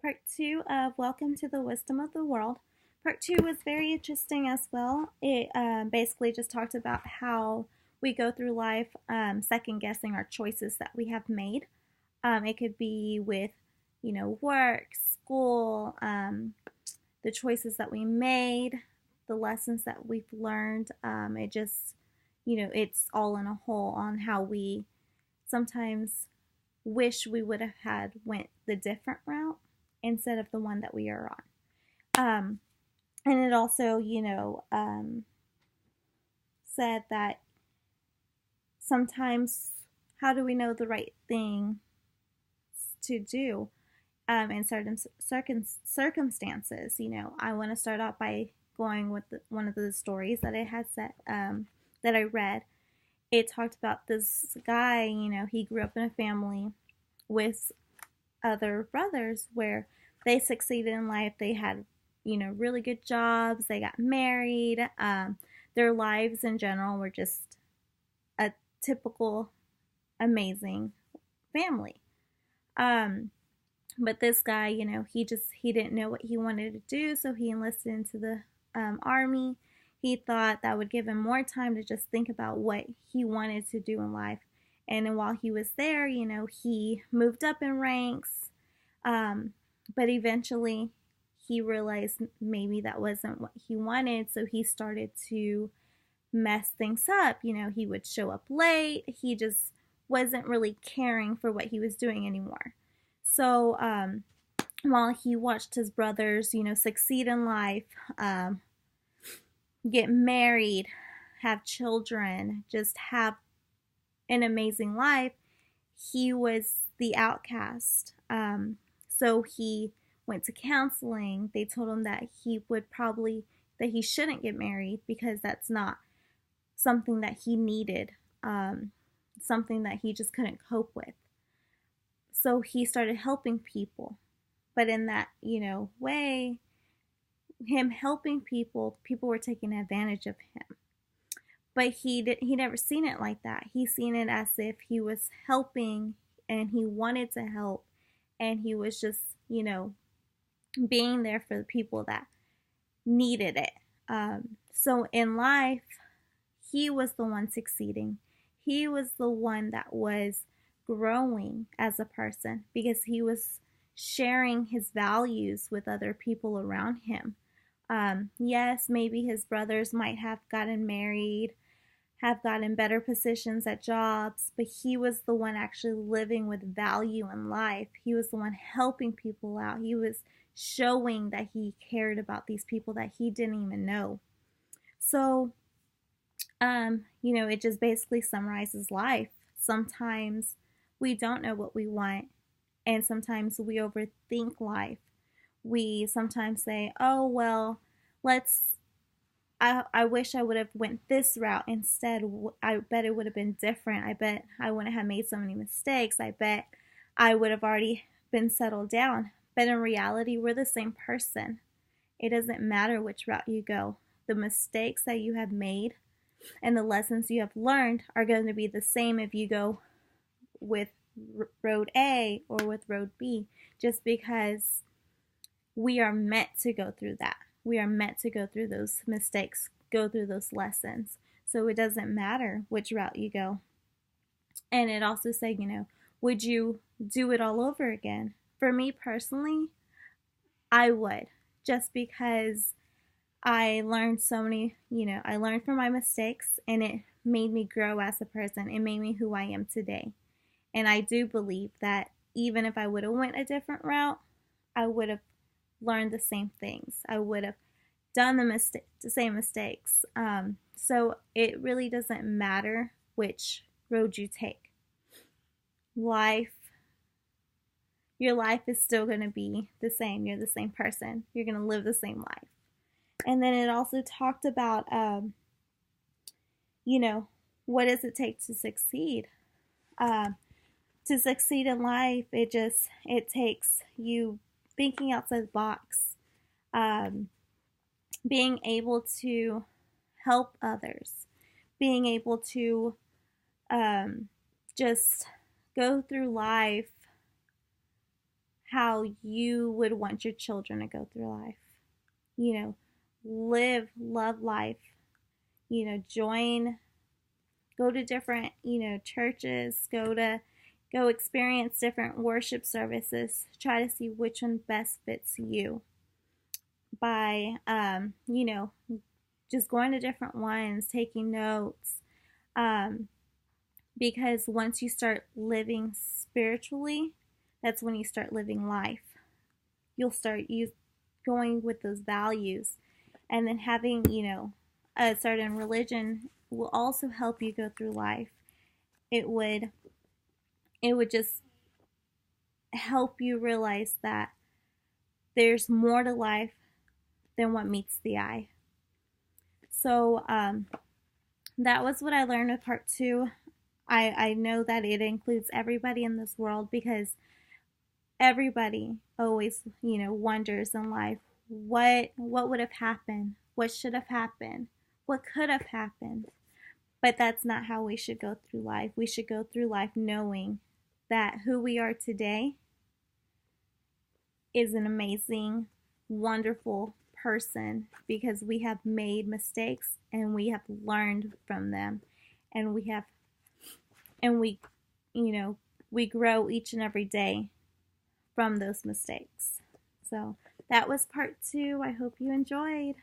part two of Welcome to the Wisdom of the World. Part two was very interesting as well. It basically just talked about how we go through life second guessing our choices that we have made. It could be with, work, school, the choices that we made, the lessons that we've learned. It just, it's all in a whole on how we sometimes wish we would have had went the different route instead of the one that we are on. And it also, said that sometimes how do we know the right thing to do in certain circumstances? I want to start off by going with one of the stories that it had said that I read. It talked about this guy, he grew up in a family with other brothers where they succeeded in life. They had, really good jobs. They got married. Their lives in general were just a typical, amazing family. But this guy, he didn't know what he wanted to do, so he enlisted into the army. He thought that would give him more time to just think about what he wanted to do in life. And then while he was there, he moved up in ranks. But eventually he realized maybe that wasn't what he wanted. So he started to mess things up. He would show up late. He just wasn't really caring for what he was doing anymore. So while he watched his brothers, succeed in life, get married, have children, just have an amazing life, he was the outcast. So he went to counseling. They told him that that he shouldn't get married because that's not something that he needed, something that he just couldn't cope with. So he started helping people. But in that, way, him helping people were taking advantage of him. But he never seen it like that. He seen it as if he was helping and he wanted to help, and he was just, being there for the people that needed it. So in life, he was the one succeeding. He was the one that was growing as a person because he was sharing his values with other people around him. Yes, maybe his brothers might have gotten married, have gotten better positions at jobs, but he was the one actually living with value in life. He was the one helping people out. He was showing that he cared about these people that he didn't even know. So, it just basically summarizes life. Sometimes we don't know what we want, and sometimes we overthink life. We sometimes say, oh, well, I wish I would have went this route instead. I bet it would have been different. I bet I wouldn't have made so many mistakes. I bet I would have already been settled down. But in reality, we're the same person. It doesn't matter which route you go. The mistakes that you have made and the lessons you have learned are going to be the same if you go with road A or with road B, just because we are meant to go through that. We are meant to go through those mistakes, go through those lessons. So it doesn't matter which route you go. And it also said, would you do it all over again? For me personally, I would, just because I learned so many, I learned from my mistakes, and it made me grow as a person. It made me who I am today. And I do believe that even if I would have went a different route, I would have learned the same things. I would have done the same mistakes. So it really doesn't matter which road you take. Your life is still going to be the same. You're the same person. You're going to live the same life. And then it also talked about, what does it take to succeed? To succeed in life, it takes you thinking outside the box, being able to help others, being able to just go through life how you would want your children to go through life. You know, love life. You know, go to different, churches, go experience different worship services. Try to see which one best fits you by, just going to different ones, taking notes. Because once you start living spiritually, that's when you start living life. You'll start going with those values, and then having, a certain religion will also help you go through life. It would just help you realize that there's more to life than what meets the eye. So that was what I learned with part 2. I know that it includes everybody in this world, because everybody always, wonders in life, what would have happened, what should have happened, what could have happened. But that's not how we should go through life. We should go through life knowing that who we are today is an amazing, wonderful person, because we have made mistakes and we have learned from them, and we grow each and every day from those mistakes. So that was part 2. I hope you enjoyed.